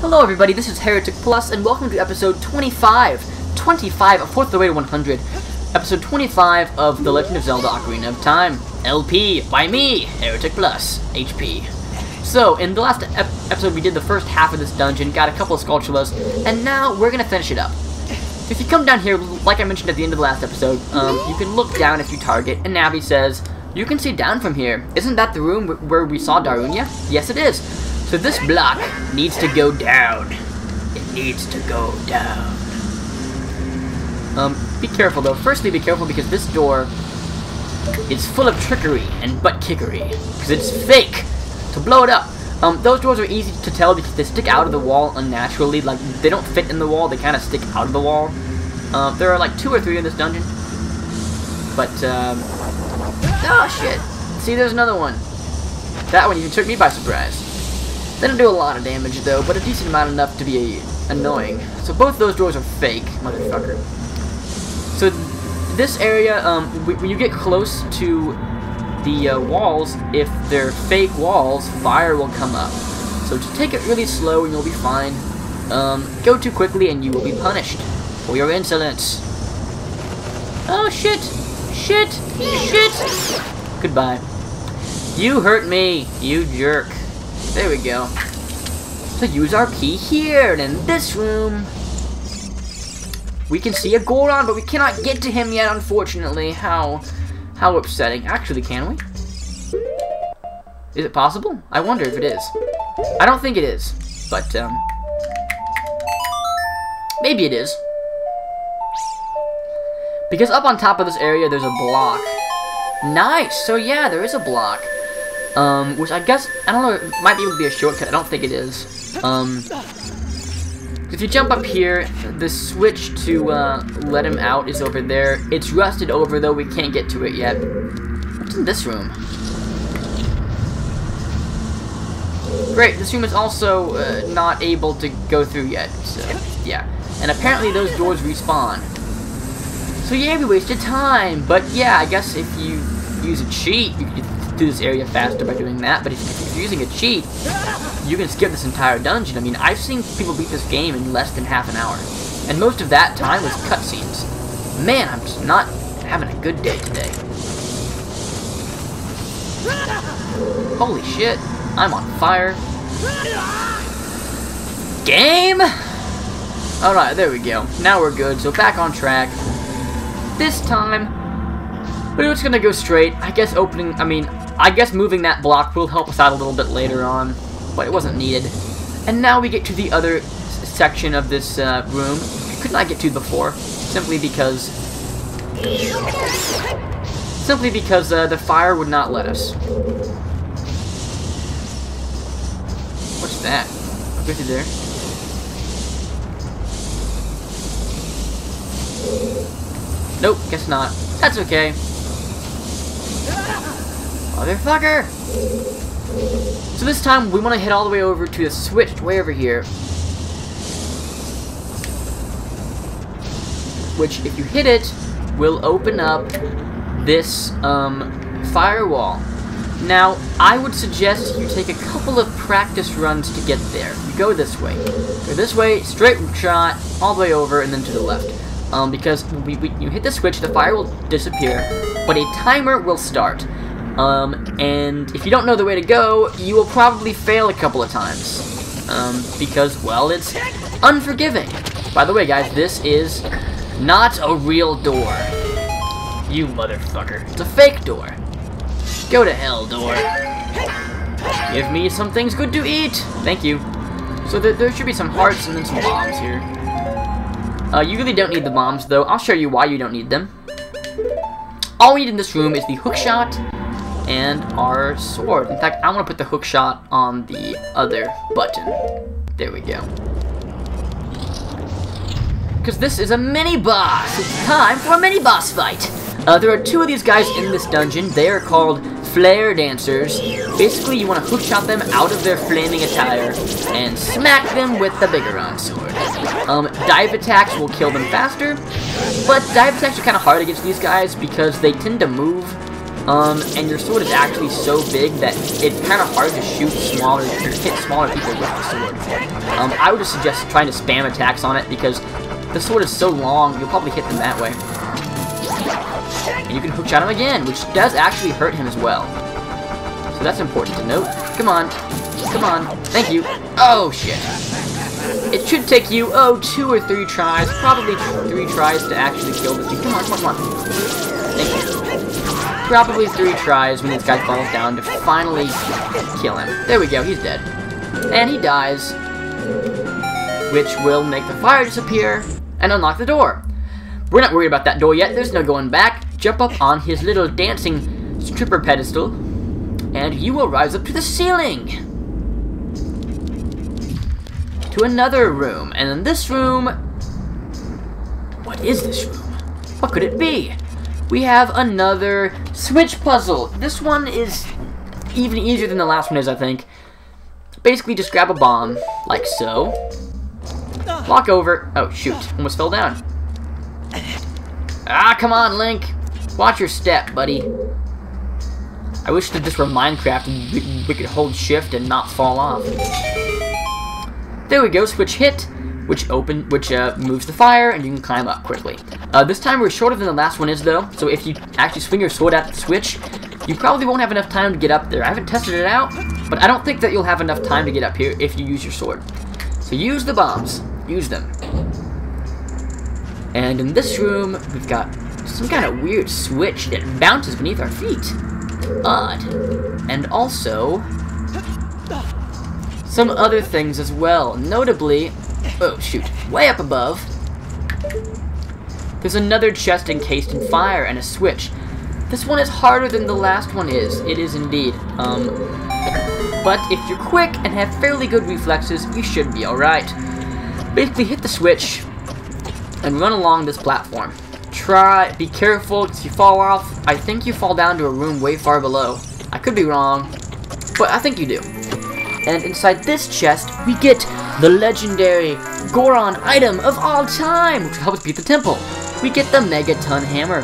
Hello everybody, this is HereticPlus, and welcome to episode 25, a fourth of the way to 100, episode 25 of The Legend of Zelda Ocarina of Time, LP, by me, HereticPlus, HP. So, in the last episode we did the first half of this dungeon, got a couple of Skulltulas, and now we're gonna finish it up. If you come down here, like I mentioned at the end of the last episode, you can look down if you target, and Navi says, you can see down from here. Isn't that the room where we saw Darunia? Yes it is. So this block needs to go down. It needs to go down. Be careful though. Firstly, be careful because this door is full of trickery and butt-kickery. Because it's fake. So blow it up. Those doors are easy to tell because they stick out of the wall unnaturally. Like, they don't fit in the wall, they kind of stick out of the wall. There are like 2 or 3 in this dungeon. But, oh shit. See, there's another one. That one even took me by surprise. They don't do a lot of damage though, but a decent amount enough to be annoying. So both those doors are fake, motherfucker. So this area, when you get close to the walls, if they're fake walls, fire will come up. So just take it really slow and you'll be fine. Go too quickly and you will be punished for your insolence. Oh shit! Shit! Shit! Goodbye. You hurt me, you jerk. There we go. So use our key here, and in this room, we can see a Goron, but we cannot get to him yet, unfortunately. How upsetting. Actually, can we? Is it possible? I wonder if it is. I don't think it is, but, maybe it is. Because up on top of this area, there's a block. Nice! So yeah, there is a block. Which I guess, I don't know, it might be able to be a shortcut. I don't think it is. If you jump up here, the switch to let him out is over there. It's rusted over, though. We can't get to it yet. What's in this room? Great, this room is also not able to go through yet. So, yeah. And apparently those doors respawn. So yeah, we wasted time. But yeah, I guess if you use a cheat, you could through this area faster by doing that, but if you're using a cheat, you can skip this entire dungeon. I mean, I've seen people beat this game in less than half an hour, and most of that time was cutscenes. Man, I'm just not having a good day today. Holy shit, I'm on fire. Game! Alright, there we go. Now we're good, so back on track. This time, we're just gonna go straight. I guess moving that block will help us out a little bit later on, but it wasn't needed. And now we get to the other section of this room. We could not get to before, simply because the fire would not let us. What's that? I'll go through there. Nope, guess not. That's okay. Motherfucker! So this time, we want to head all the way over to the switch, way over here. Which, if you hit it, will open up this, firewall. Now, I would suggest you take a couple of practice runs to get there. You go this way. Go this way, straight shot, all the way over, and then to the left. Because you hit the switch, the fire will disappear, but a timer will start. And if you don't know the way to go, you will probably fail a couple of times. Because, well, it's unforgiving. By the way, guys, this is not a real door. You motherfucker. It's a fake door. Go to hell, door. Give me some things good to eat. Thank you. So there should be some hearts and then some bombs here. You really don't need the bombs, though. I'll show you why you don't need them. All we need in this room is the hookshot and our sword. In fact, I want to put the hookshot on the other button. There we go. Because this is a mini-boss. It's time for a mini-boss fight. There are 2 of these guys in this dungeon. They are called flare dancers. Basically, you want to hookshot them out of their flaming attire and smack them with the Goron sword. Dive attacks will kill them faster, but dive attacks are kind of hard against these guys because they tend to move and your sword is actually so big that it's kind of hard to shoot smaller, or hit smaller people with the sword. I would just suggest trying to spam attacks on it, because the sword is so long, you'll probably hit them that way. And you can hook shot him again, which does actually hurt him as well. So that's important to note. Come on. Come on. Thank you. Oh, shit. It should take you, 2 or 3 tries, probably 3 tries to actually kill this dude. Come on, come on, come on. Thank you. Probably 3 tries when this guy falls down to finally kill him. There we go, he's dead. And he dies, which will make the fire disappear and unlock the door. We're not worried about that door yet. There's no going back. Jump up on his little dancing stripper pedestal, and you will rise up to the ceiling. To another room, and in this room, what is this room? What could it be? We have another switch puzzle. This one is even easier than the last one is, I think. Basically, just grab a bomb, like so. Walk over. Oh, shoot. Almost fell down. Ah, come on, Link. Watch your step, buddy. I wish that this were Minecraft and we could hold shift and not fall off. There we go, switch hit, which moves the fire, and you can climb up quickly. This time we're shorter than the last one is, though, so if you actually swing your sword at the switch, you probably won't have enough time to get up there. I haven't tested it out, but I don't think that you'll have enough time to get up here if you use your sword. So use the bombs. Use them. And in this room, we've got some kind of weird switch that bounces beneath our feet. Odd. And also some other things as well. Notably, oh shoot, way up above, there's another chest encased in fire and a switch. This one is harder than the last one is. It is indeed. But if you're quick and have fairly good reflexes, you should be alright. Basically hit the switch and run along this platform. Be careful, because if you fall off, I think you fall down to a room way far below. I could be wrong, but I think you do. And inside this chest, we get the legendary Goron item of all time, which will help us beat the temple. We get the Megaton Hammer.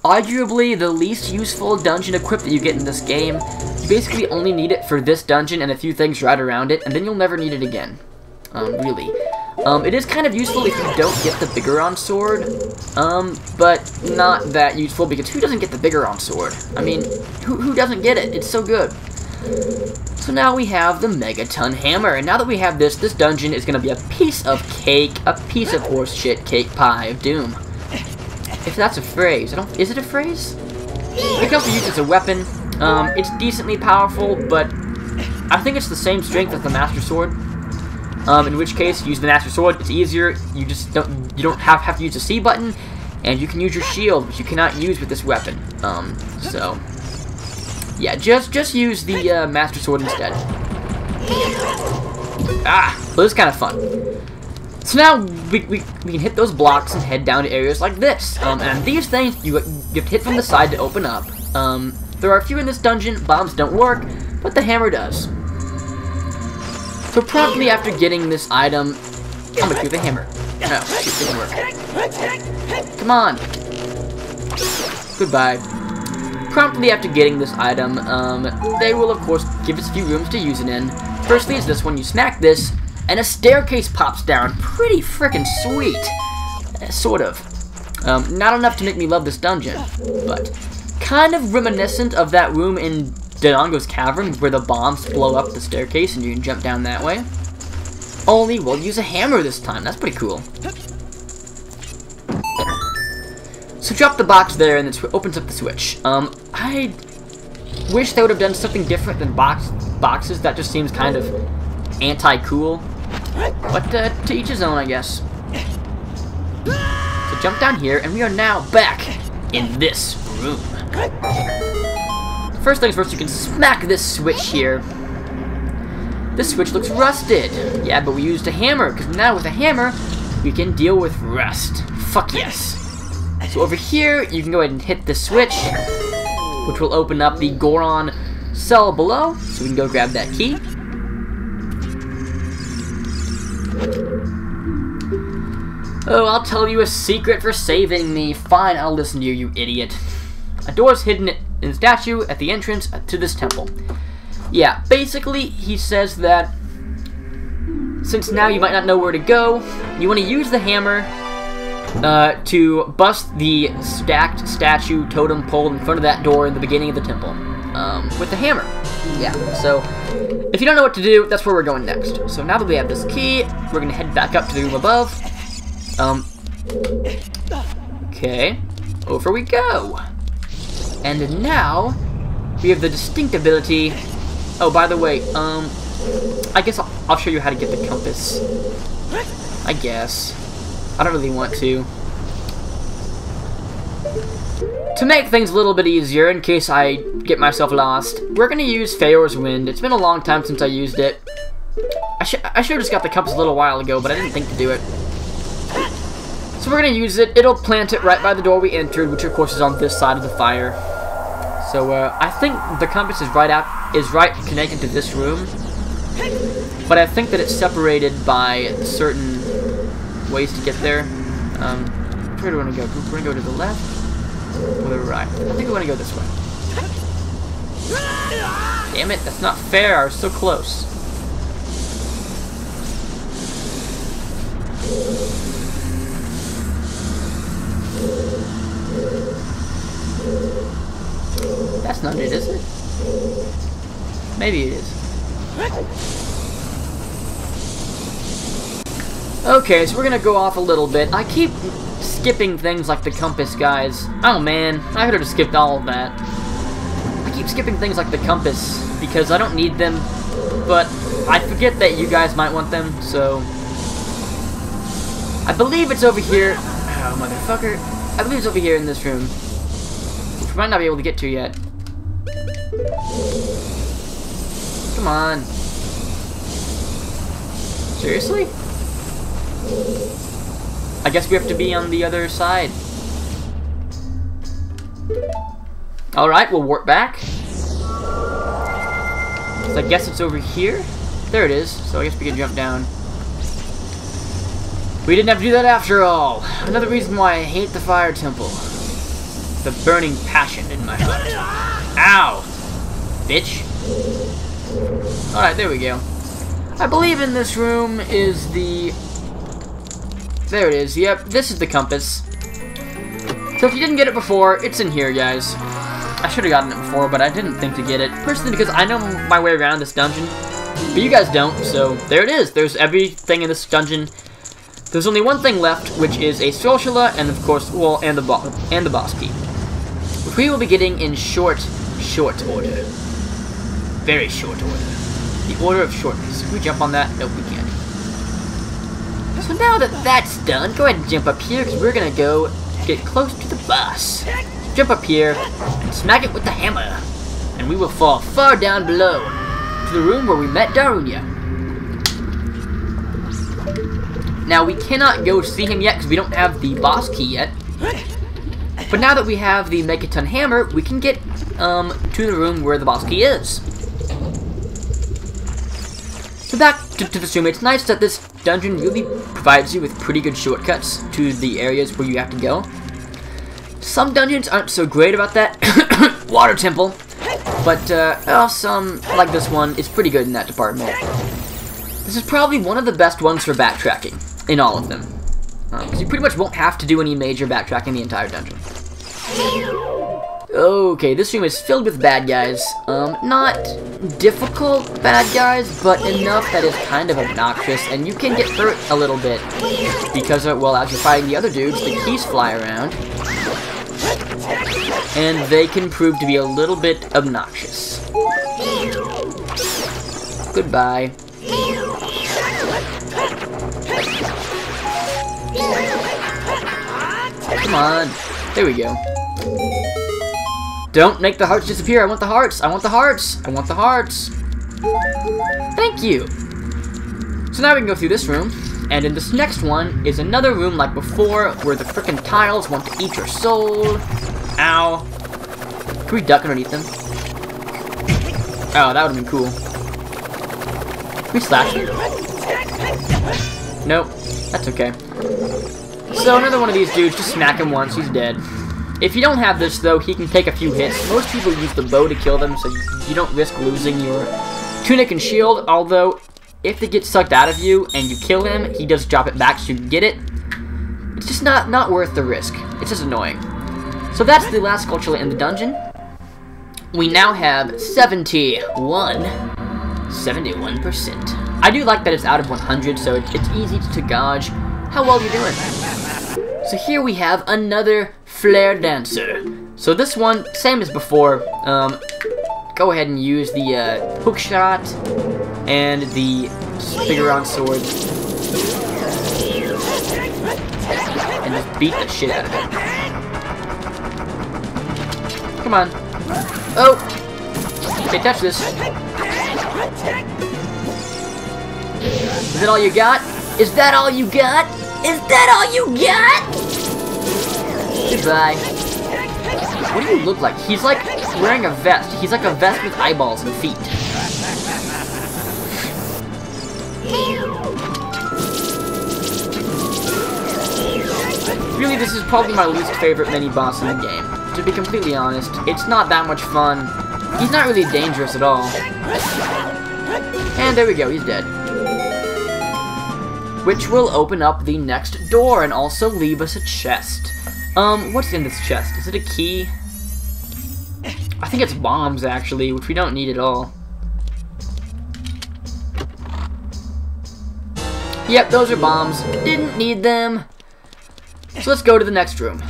Arguably the least useful dungeon equip that you get in this game. You basically only need it for this dungeon and a few things right around it, and then you'll never need it again. Really. It is kind of useful if you don't get the Goron sword, but not that useful, because who doesn't get the Goron sword? I mean, who doesn't get it? It's so good. So now we have the Megaton Hammer, and now that we have this dungeon is going to be a piece of cake, a piece of horse shit cake pie of doom. If that's a phrase. Is it a phrase? It can also be used as a weapon. It's decently powerful, but I think it's the same strength as the Master Sword. In which case, use the Master Sword. It's easier. You don't have to use the C button, and you can use your shield, which you cannot use with this weapon. So yeah, just use the Master Sword instead. Well, this is kind of fun. So now we can hit those blocks and head down to areas like this. And these things you have to hit from the side to open up. There are a few in this dungeon. Bombs don't work, but the hammer does. So promptly after getting this item, I'm gonna do the hammer. No, it didn't work. Come on. Goodbye. Promptly after getting this item, they will of course give us a few rooms to use it in. Firstly is this one. You smack this, and a staircase pops down. Pretty frickin' sweet. Sort of. Not enough to make me love this dungeon, but kind of reminiscent of that room in Dodongo's Cavern where the bombs blow up the staircase and you can jump down that way. Only we'll use a hammer this time. That's pretty cool. So drop the box there and it opens up the switch. I wish they would have done something different than boxes. That just seems kind of anti-cool. But to each his own, I guess. So jump down here, and we are now back in this room. First things first, you can smack this switch here. This switch looks rusted. Yeah, but we used a hammer, because now with a hammer, we can deal with rust. Fuck yes. So over here, you can go ahead and hit the switch, which will open up the Goron cell below. So we can go grab that key. Oh, I'll tell you a secret for saving me. Fine, I'll listen to you, you idiot. A door's hidden in the statue at the entrance to this temple. Yeah, basically, he says that since now you might not know where to go, you want to use the hammer to bust the stacked statue totem pole in front of that door in the beginning of the temple with the hammer. Yeah, so if you don't know what to do, that's where we're going next. So now that we have this key, we're going to head back up to the room above. Okay, over we go. And now we have the distinct ability. Oh, by the way, I guess I'll show you how to get the compass. I guess. I don't really want to. To make things a little bit easier, in case I get myself lost, we're going to use Feyor's Wind. It's been a long time since I used it. I should have just got the compass a little while ago, but I didn't think to do it. So we're going to use it. It'll plant it right by the door we entered, which of course is on this side of the fire. So I think the compass is right connected to this room, but I think that it's separated by certain ways to get there. Where do we want to go? Do we want to go to the left or the right? I think we want to go this way. Damn it, that's not fair. I was so close. That's not it, is it? Maybe it is. Okay, so we're gonna go off a little bit. I keep skipping things like the compass, guys. Oh man, I could have just skipped all of that. I keep skipping things like the compass because I don't need them, but I forget that you guys might want them, so... I believe it's over here. Oh, motherfucker. I believe it's over here in this room, which we might not be able to get to yet. Come on. Seriously? I guess we have to be on the other side. Alright, we'll warp back. So I guess it's over here. There it is. So I guess we can jump down. We didn't have to do that after all. Another reason why I hate the fire temple. The burning passion in my heart. Ow! Bitch. Alright, there we go. I believe in this room is the... There it is. Yep, this is the compass. So if you didn't get it before, it's in here, guys. I should have gotten it before, but I didn't think to get it. Personally, because I know my way around this dungeon. But you guys don't, so there it is. There's everything in this dungeon. There's only one thing left, which is a Sociala, and of course, well, and the boss key. Which we will be getting in short order. Very short order. The order of shortness. Can we jump on that? Nope, we can't. So now that that's done, go ahead and jump up here, because we're going to go get close to the boss. Jump up here, and smack it with the hammer. And we will fall far down below, to the room where we met Darunia. Now, we cannot go see him yet, because we don't have the boss key yet. But now that we have the Megaton hammer, we can get to the room where the boss key is. So back to this room, it's nice that this dungeon really provides you with pretty good shortcuts to the areas where you have to go. Some dungeons aren't so great about that. Water temple. But, some, like this one, is pretty good in that department. This is probably one of the best ones for backtracking in all of them. Because you pretty much won't have to do any major backtracking in the entire dungeon. Okay, this room is filled with bad guys. Not difficult bad guys, but enough that is kind of obnoxious, and you can get hurt a little bit. Because, well, as you're fighting the other dudes, the keys fly around. And they can prove to be a little bit obnoxious. Goodbye. Come on. There we go. Don't make the hearts disappear. I want the hearts. I want the hearts. I want the hearts. Thank you. So now we can go through this room. And in this next one is another room like before where the frickin' tiles want to eat your soul. Ow. Can we duck underneath them? Oh, that would have been cool. Can we slash him? Nope. That's okay. So another one of these dudes, just smack him once, he's dead. If you don't have this, though, he can take a few hits. Most people use the bow to kill them, so you don't risk losing your tunic and shield, although if they get sucked out of you and you kill him, he does drop it back so you can get it. It's just not worth the risk. It's just annoying. So that's the last skulltula in the dungeon. We now have 71%. I do like that it's out of 100, so it's easy to gauge how well you're doing. So here we have another flare dancer. So this one, same as before, go ahead and use the hook shot and the Goron sword. And just beat the shit out of it. Come on. Oh! Okay, touch this. Is that all you got? Is that all you got? Is that all you got? Goodbye. What do you look like? He's like wearing a vest. He's like a vest with eyeballs and feet. Really, this is probably my least favorite mini-boss in the game. To be completely honest, it's not that much fun. He's not really dangerous at all. And there we go, he's dead. Which will open up the next door and also leave us a chest. What's in this chest? Is it a key? I think it's bombs, actually, which we don't need at all. Yep, those are bombs. Didn't need them. So let's go to the next room.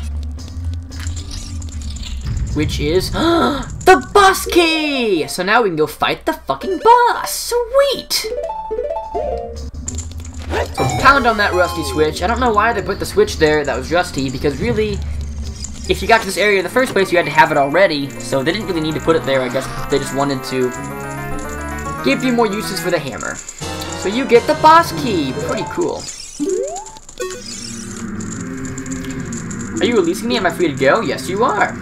Which is the boss key! So now we can go fight the fucking boss. Sweet! So pound on that rusty switch. I don't know why they put the switch there that was rusty, because really, if you got to this area in the first place, you had to have it already, so they didn't really need to put it there. I guess they just wanted to give you more uses for the hammer. So you get the boss key. Pretty cool. Are you releasing me? Am I free to go? Yes, you are.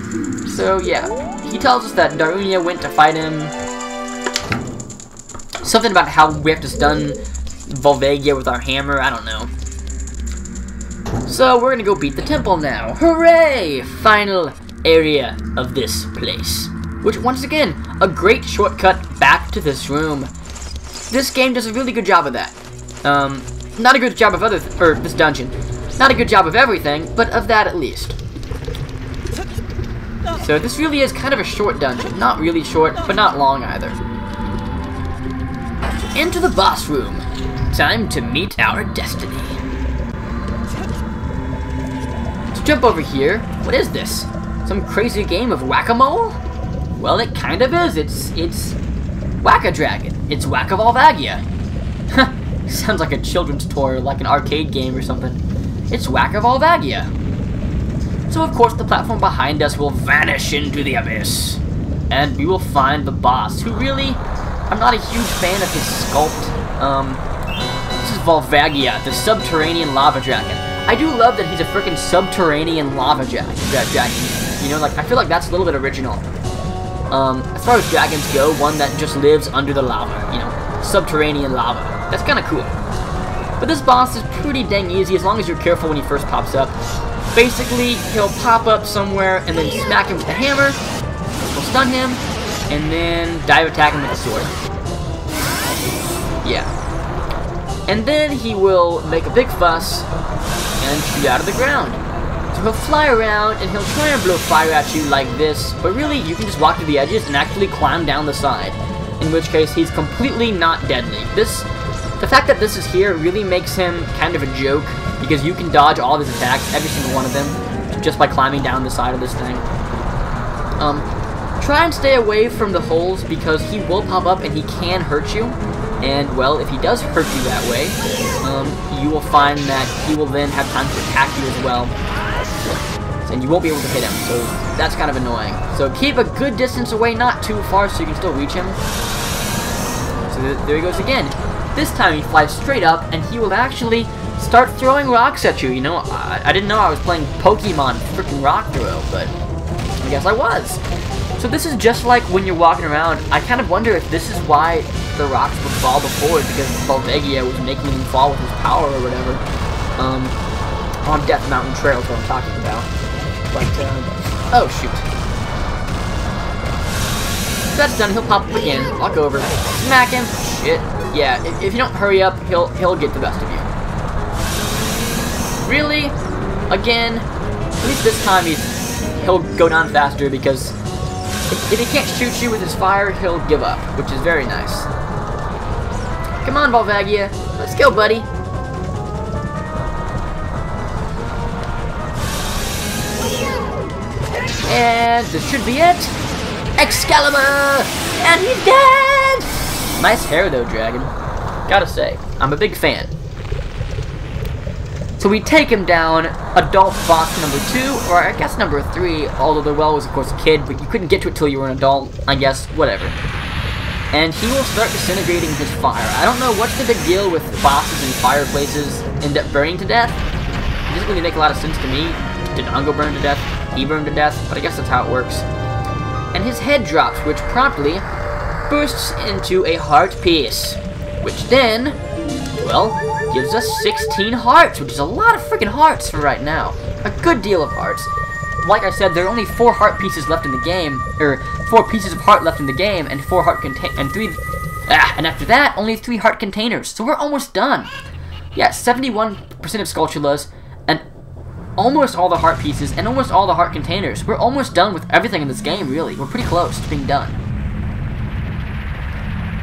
So, yeah. He tells us that Darunia went to fight him. Something about how we have to stun Volvagia with our hammer. I don't know. So, we're gonna go beat the temple now. Hooray! Final area of this place. Which, once again, a great shortcut back to this room. This game does a really good job of that. Not a good job of this dungeon. Not a good job of everything, but of that at least. So this really is kind of a short dungeon. Not really short, but not long either. Into the boss room. Time to meet our destiny. Let's jump over here. What is this? Some crazy game of whack-a-mole? Well, it kind of is. It's Whack-a-Dragon. It's Whack-a-Volvagia. Sounds like a children's toy, like an arcade game or something. It's Whack-a-Volvagia. So of course the platform behind us will vanish into the abyss. And we will find the boss, who really, I'm not a huge fan of his sculpt. This is Volvagia, the subterranean lava dragon. I do love that he's a freaking subterranean lava dragon. You know, like, I feel like that's a little bit original. As far as dragons go, one that just lives under the lava, you know, subterranean lava. That's kind of cool. But this boss is pretty dang easy as long as you're careful when he first pops up. Basically, he'll pop up somewhere and then smack him with the hammer. We'll stun him, and then dive attack him with the sword. Yeah. And then he will make a big fuss and shoot out of the ground. So he'll fly around and he'll try and blow fire at you like this, but really you can just walk to the edges and actually climb down the side. In which case he's completely not deadly. The fact that this is here really makes him kind of a joke, because you can dodge all of his attacks, every single one of them, just by climbing down the side of this thing. Try and stay away from the holes, because he will pop up and he can hurt you. And, well, if he does hurt you that way, you will find that he will then have time to attack you as well. And you won't be able to hit him, so that's kind of annoying. So keep a good distance away, not too far, so you can still reach him. So there he goes again. This time he flies straight up, and he will actually start throwing rocks at you. You know, I didn't know I was playing Pokemon freaking rock throw, but I guess I was. So this is just like when you're walking around. I kind of wonder if this is why the rocks would fall before, because Volvagia was making them fall with his power or whatever. On Death Mountain Trail is what I'm talking about. But Oh, shoot. So that's done. He'll pop up again. Walk over. Smack him. Shit. Yeah, if you don't hurry up, he'll get the best of you. Really? Again? At least this time he'll go down faster because if he can't shoot you with his fire, he'll give up, which is very nice. Come on, Volvagia. Let's go, buddy. And this should be it. Excalibur! And he's dead! Nice hair, though, Dragon. Gotta say, I'm a big fan. So we take him down, adult boss number 2, or I guess number 3, although the well was of course a kid, but you couldn't get to it till you were an adult, I guess, whatever. And he will start disintegrating his fire. I don't know what's the big deal with bosses and fireplaces end up burning to death. It doesn't really make a lot of sense to me. Did Ungo burn to death? He burned to death, but I guess that's how it works. And his head drops, which promptly bursts into a heart piece, which then, well, gives us 16 hearts, which is a lot of freaking hearts for right now. A good deal of hearts. Like I said, there are only 4 heart pieces left in the game, or 4 pieces of heart left in the game, and 4 heart and after that, only 3 heart containers. So we're almost done. Yeah, 71% of Skulltulas, and almost all the heart pieces, and almost all the heart containers. We're almost done with everything in this game, really. We're pretty close to being done.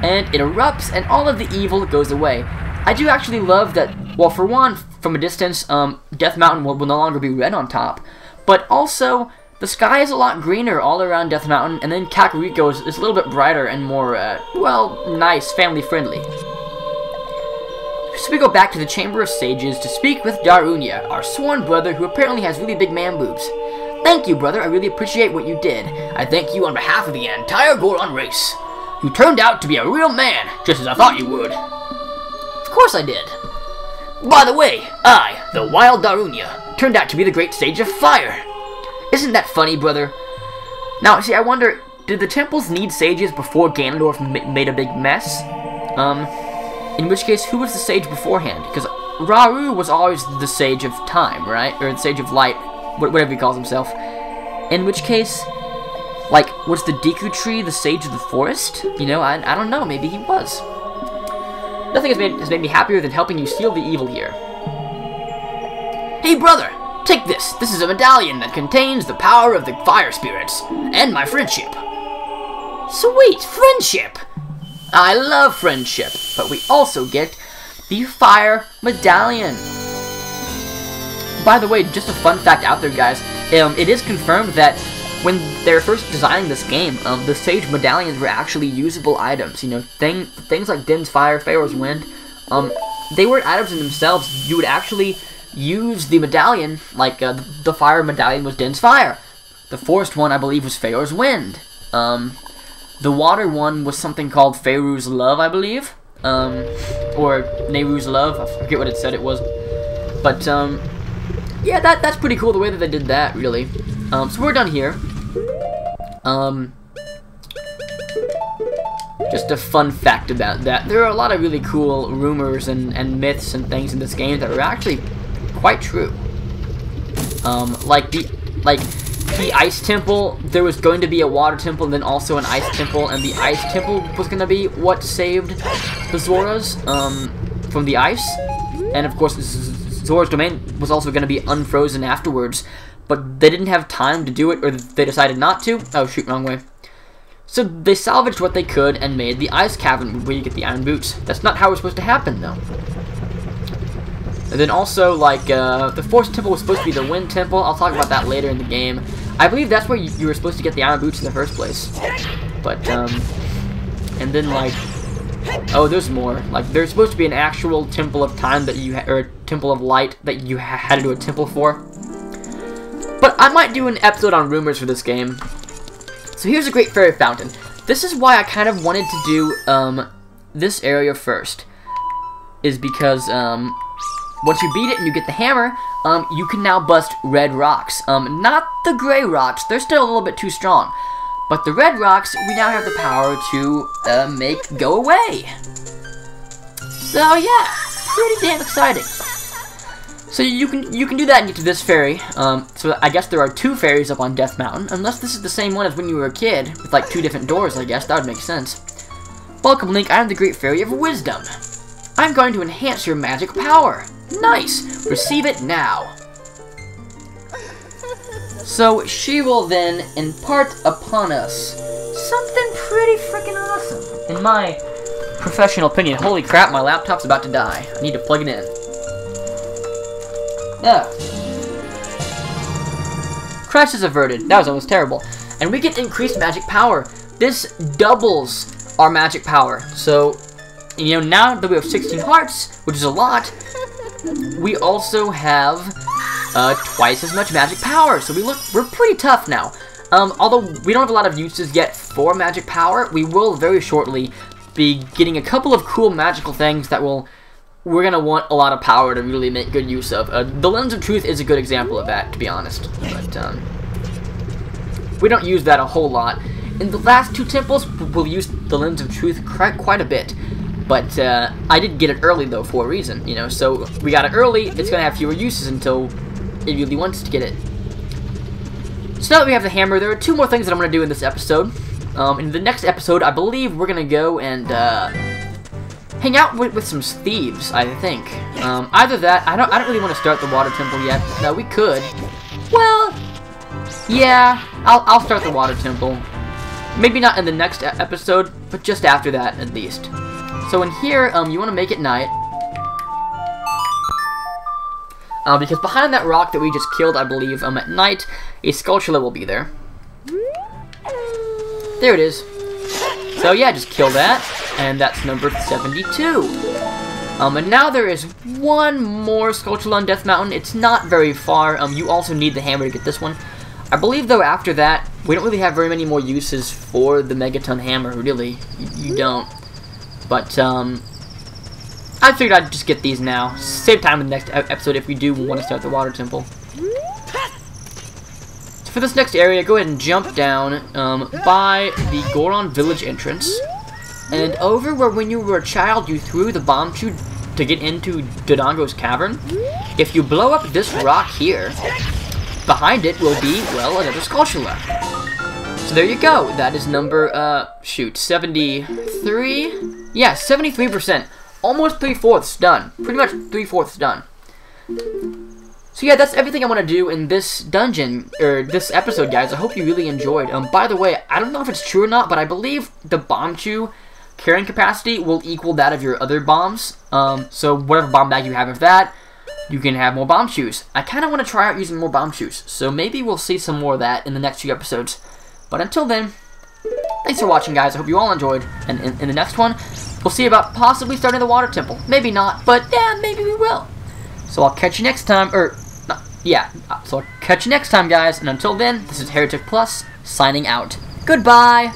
And it erupts, and all of the evil goes away. I do actually love that, well, for one, from a distance, Death Mountain will no longer be red on top. But also, the sky is a lot greener all around Death Mountain, and then Kakariko is a little bit brighter and more, well, nice, family-friendly. So we go back to the Chamber of Sages to speak with Darunia, our sworn brother who apparently has really big man boobs. Thank you, brother, I really appreciate what you did. I thank you on behalf of the entire Goron race. You turned out to be a real man, just as I thought you would. Of course I did. By the way, I, the Wild Darunia, turned out to be the Great Sage of Fire. Isn't that funny, brother? Now, see, I wonder, did the temples need sages before Ganondorf made a big mess? In which case, who was the sage beforehand? Because Rauru was always the Sage of Time, right? Or the Sage of Light, whatever he calls himself. In which case, like, was the Deku Tree the Sage of the Forest? You know, I don't know, maybe he was. Nothing has made me happier than helping you seal the evil here. Hey, brother! Take this! This is a medallion that contains the power of the fire spirits, and my friendship. Sweet! Friendship! I love friendship, but we also get the fire medallion. By the way, just a fun fact out there, guys. It is confirmed that when they were first designing this game, the Sage medallions were actually usable items. You know, things like Din's Fire, Pharaoh's Wind, they weren't items in themselves. You would actually use the medallion, like the Fire medallion was Din's Fire. The Forest one, I believe, was Pharaoh's Wind. The Water one was something called Faeru's Love, I believe, or Nehru's Love. I forget what it said it was, but yeah, that's pretty cool the way that they did that, really. So we're done here. Just a fun fact about that. There are a lot of really cool rumors and myths and things in this game that are actually quite true. Like the Ice Temple, there was going to be a Water Temple and then also an Ice Temple, and the Ice Temple was going to be what saved the Zoras from the ice. And of course, Zora's Domain was also going to be unfrozen afterwards, but they didn't have time to do it, or they decided not to. Oh, shoot, wrong way. So they salvaged what they could and made the Ice Cavern where you get the Iron Boots. That's not how it was supposed to happen, though. And then also, like, the Forest Temple was supposed to be the Wind Temple. I'll talk about that later in the game. I believe that's where you were supposed to get the Iron Boots in the first place. But, and then, like, oh, there's more. Like, there's supposed to be an actual Temple of Time that you or a Temple of Light that you had to do a temple for. But I might do an episode on rumors for this game. So here's a great fairy fountain. This is why I kind of wanted to do, this area first. Is because, once you beat it and you get the hammer, you can now bust red rocks. Not the gray rocks, they're still a little bit too strong. But the red rocks, we now have the power to make go away. So yeah, pretty damn exciting. So you can do that and get to this fairy. So I guess there are 2 fairies up on Death Mountain, unless this is the same one as when you were a kid, with like 2 different doors. I guess that would make sense. Welcome, Link. I am the Great Fairy of Wisdom. I'm going to enhance your magic power. Nice. Receive it now. So she will then impart upon us something pretty freaking awesome, in my professional opinion. Holy crap! My laptop's about to die. I need to plug it in. Yeah. Crisis averted. That was almost terrible. And we get increased magic power. This doubles our magic power. So, you know, now that we have 16 hearts, which is a lot, we also have twice as much magic power. So we're pretty tough now. Although we don't have a lot of uses yet for magic power, we will very shortly be getting a couple of cool magical things that we're going to want a lot of power to really make good use of. The Lens of Truth is a good example of that, to be honest. But we don't use that a whole lot. In the last 2 temples, we'll use the Lens of Truth quite a bit. But I did get it early, though, for a reason, you know. So we got it early, it's going to have fewer uses until it really wants to get it. So now that we have the hammer, there are 2 more things that I'm going to do in this episode. In the next episode, I believe we're going to go and hang out with some thieves, I think. Either that, I don't really want to start the water temple yet. No, we could. Well, yeah, I'll start the water temple. Maybe not in the next episode, but just after that, at least. So in here, you want to make it night. Because behind that rock that we just killed, I believe, at night, a Skulltula will be there. There it is. So yeah, just kill that, and that's number 72. And now there is 1 more Skulltula on Death Mountain. It's not very far. You also need the hammer to get this one. I believe, though, after that, we don't really have very many more uses for the Megaton hammer, really. You don't. But, I figured I'd just get these now. Save time in the next episode if we do want to start the water temple. So for this next area, go ahead and jump down by the Goron village entrance. And over where when you were a child you threw the bomb chute to get into Dodongo's cavern, if you blow up this rock here, behind it will be, well, another Skulltula. So there you go. That is number, 73? Yeah, 73%. Almost 3/4 done. Pretty much 3/4 done. So yeah, that's everything I want to do in this dungeon, or this episode, guys. I hope you really enjoyed. By the way, I don't know if it's true or not, but I believe the bomb chew carrying capacity will equal that of your other bombs. So whatever bomb bag you have of that, you can have more bomb chews. I kind of want to try out using more bomb chews, so maybe we'll see some more of that in the next few episodes. But until then, thanks for watching, guys. I hope you all enjoyed. And in the next one, we'll see about possibly starting the water temple. Maybe not, but yeah, maybe we will. So I'll catch you next time, so I'll catch you next time, guys. And until then, this is HereticPlus signing out. Goodbye!